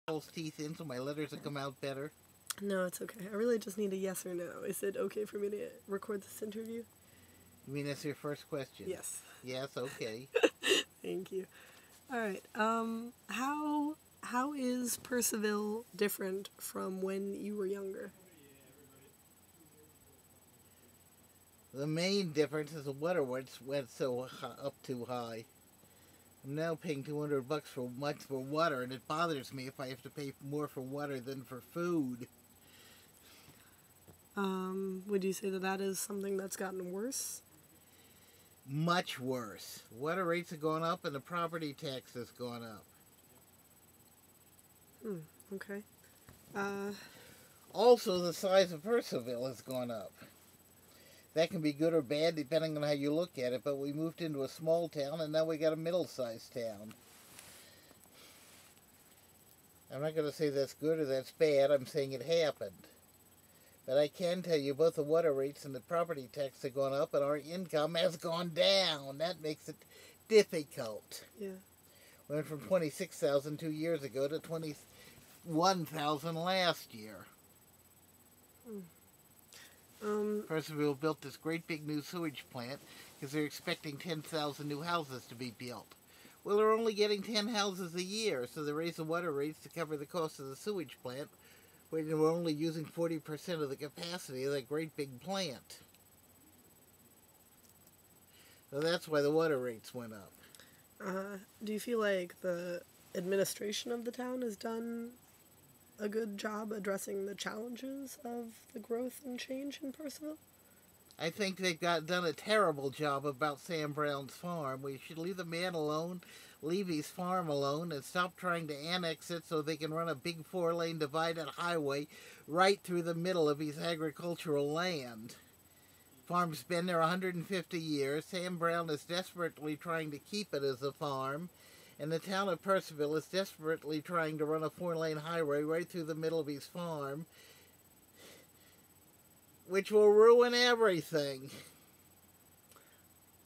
false teeth in so my letters will come out better? No, it's okay. I really just need a yes or no. Is it okay for me to record this interview? You mean that's your first question? Yes. Yes, okay. Thank you. All right. How is Purcellville different from when you were younger? The main difference is the water went so up too high. I'm now paying $200 for water, and it bothers me if I have to pay more for water than for food. Would you say that is something that's gotten worse? Much worse. Water rates have gone up, and the property tax has gone up. Okay. Also, the size of Purcellville has gone up. That can be good or bad depending on how you look at it, but we moved into a small town, and now we got a middle-sized town. I'm not going to say that's good or that's bad. I'm saying it happened. But I can tell you both the water rates and the property tax have gone up, and our income has gone down. That makes it difficult. Yeah. We went from $26,000 2 years ago to $21,000 last year. Purcellville built this great big new sewage plant because they're expecting 10,000 new houses to be built. Well, they're only getting 10 houses a year, so they raise the water rates to cover the cost of the sewage plant, when we're only using 40% of the capacity of that great big plant. So that's why the water rates went up. Do you feel like the administration of the town has done a good job addressing the challenges of the growth and change in Purcellville? I think they've done a terrible job about Sam Brown's farm. We should leave the man alone, leave his farm alone, and stop trying to annex it so they can run a big 4-lane divided highway right through the middle of his agricultural land. Farm's been there 150 years. Sam Brown is desperately trying to keep it as a farm, and the town of Purcellville is desperately trying to run a 4-lane highway right through the middle of his farm, which will ruin everything.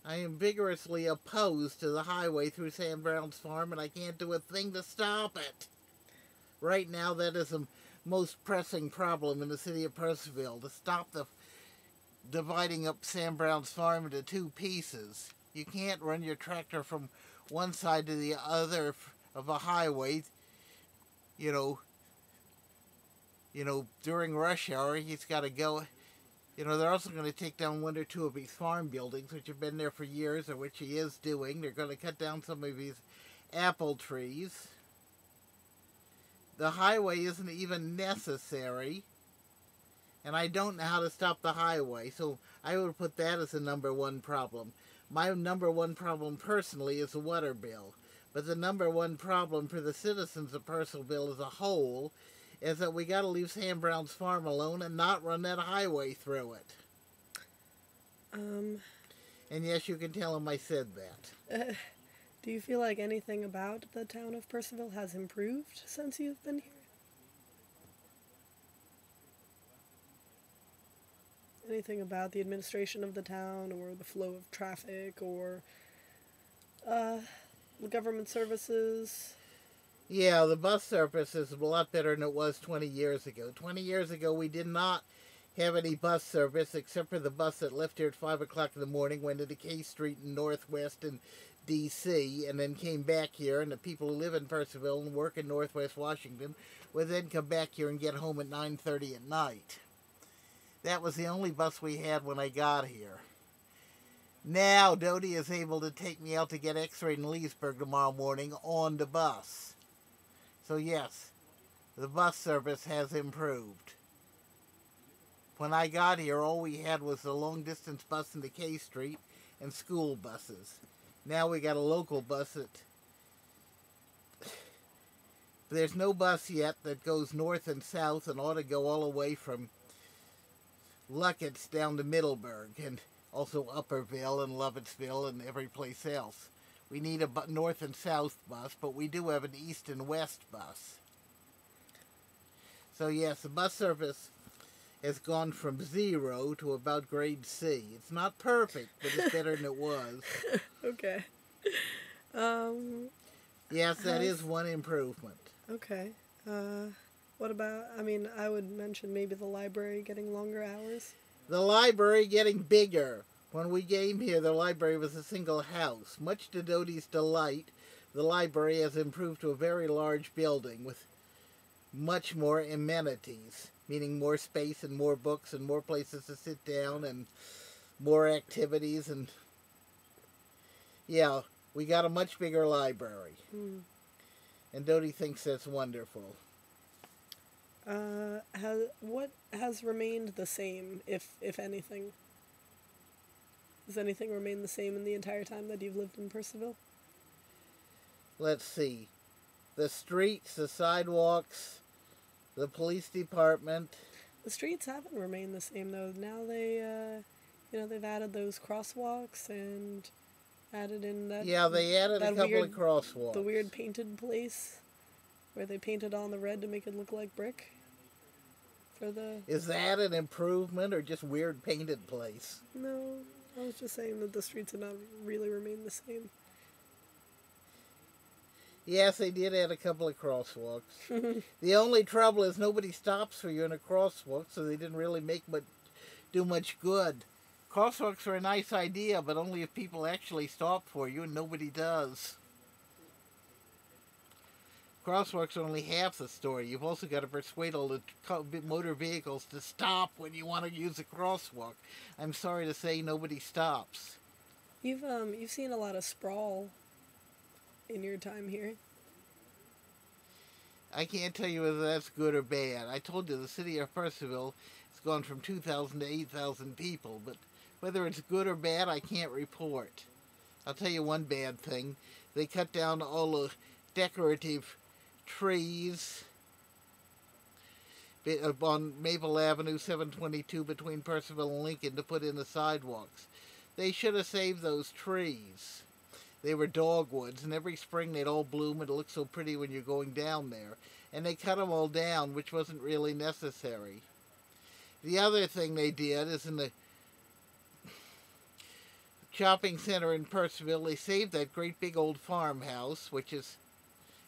I am vigorously opposed to the highway through Sam Brown's farm, and I can't do a thing to stop it. Right now, that is the most pressing problem in the city of Purcellville, to stop the dividing up Sam Brown's farm into 2 pieces. You can't run your tractor from one side to the other of a highway, during rush hour. He's got to go. They're also going to take down 1 or 2 of his farm buildings, which have been there for years, or which he is doing. They're going to cut down some of his apple trees. The highway isn't even necessary, and I don't know how to stop the highway, so I would put that as the #1 problem. My #1 problem personally is the water bill, but the #1 problem for the citizens of Purcellville as a whole is that we got to leave Sam Brown's farm alone and not run that highway through it. And yes, you can tell him I said that. Do you feel like anything about the town of Purcellville has improved since you've been here? Anything about the administration of the town, or the flow of traffic, or the government services? Yeah, the bus service is a lot better than it was 20 years ago. 20 years ago, we did not have any bus service except for the bus that left here at 5 o'clock in the morning, went into K Street in Northwest and D.C., and then came back here, and the people who live in Purcellville and work in Northwest Washington would then come back here and get home at 9:30 at night. That was the only bus we had when I got here. Now, Dodie is able to take me out to get x-rayed in Leesburg tomorrow morning on the bus. So yes, the bus service has improved. When I got here, all we had was the long-distance bus into K Street and school buses. Now we got a local bus that... There's no bus yet that goes north and south and ought to go all the way from Luckett's down to Middleburg, and also Upperville and Lovettsville and every place else. We need a north and south bus, but we do have an east and west bus. So yes, the bus service has gone from 0 to about grade C. It's not perfect, but it's better than it was. Okay. Yes, that is one improvement. Okay. What about, I mean, I would mention maybe the library getting longer hours. The library getting bigger. When we came here, the library was a single house. Much to Dodie's delight, the library has improved to a very large building with much more amenities, meaning more space and more books and more places to sit down and more activities. And yeah, we got a much bigger library. And Dodie thinks that's wonderful. What has remained the same, if anything? Has anything remained the same in the entire time that you've lived in Purcellville? Let's see. The streets, the sidewalks, the police department. The streets haven't remained the same, though. Now they've added those crosswalks and added in that... Yeah, they added a couple of crosswalks. The weird painted place where they painted on the red to make it look like brick. Is that an improvement or just weird painted place? No, I was just saying that the streets have not really remained the same. Yes, they did add a couple of crosswalks. The only trouble is nobody stops for you in a crosswalk, so they didn't really do much good. Crosswalks are a nice idea, but only if people actually stop for you, and nobody does. Crosswalks are only half the story. You've also got to persuade all the motor vehicles to stop when you want to use a crosswalk. I'm sorry to say nobody stops. You've seen a lot of sprawl in your time here. I can't tell you whether that's good or bad. I told you the city of Purcellville has gone from 2,000 to 8,000 people, but whether it's good or bad, I can't report. I'll tell you one bad thing. They cut down all the decorative trees on Maple Avenue 722 between Purcellville and Lincoln to put in the sidewalks. They should have saved those trees. They were dogwoods, and every spring they'd all bloom, and it looked so pretty when you're going down there. And they cut them all down, which wasn't really necessary. The other thing they did is in the shopping center in Purcellville, they saved that great big old farmhouse, which is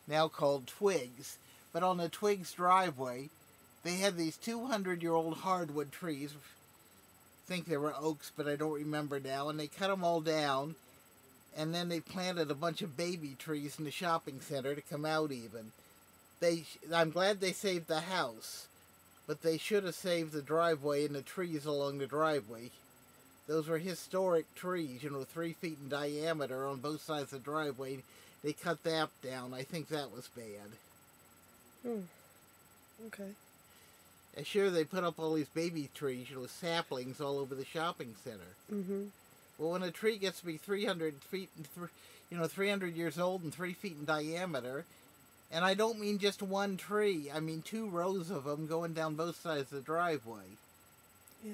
now called Twigs. But on the Twigs driveway, they had these 200-year-old hardwood trees. I think they were oaks, but I don't remember now. And they cut them all down, and then they planted a bunch of baby trees in the shopping center to come out even. I'm glad they saved the house, but they should have saved the driveway and the trees along the driveway. Those were historic trees, 3 feet in diameter on both sides of the driveway. They cut that down. I think that was bad. Okay. And sure, they put up all these baby trees, saplings all over the shopping center. Well, when a tree gets to be 300 feet, 300 years old and 3 feet in diameter, and I don't mean just one tree, I mean 2 rows of them going down both sides of the driveway. Yeah,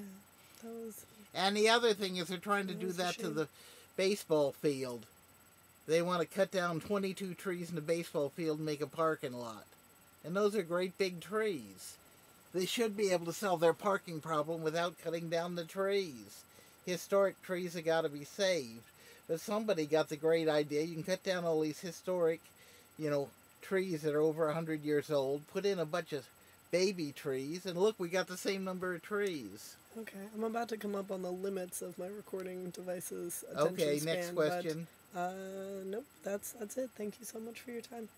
that was... And the other thing is they're trying to do that to the baseball field. They want to cut down 22 trees in the baseball field and make a parking lot. And those are great big trees. They should be able to solve their parking problem without cutting down the trees. Historic trees have got to be saved. But somebody got the great idea. You can cut down all these historic, trees that are over 100 years old, put in a bunch of baby trees, and look, we got the same number of trees. Okay, I'm about to come up on the limits of my recording device's attention Okay, span. next question. Nope, that's it. Thank you so much for your time.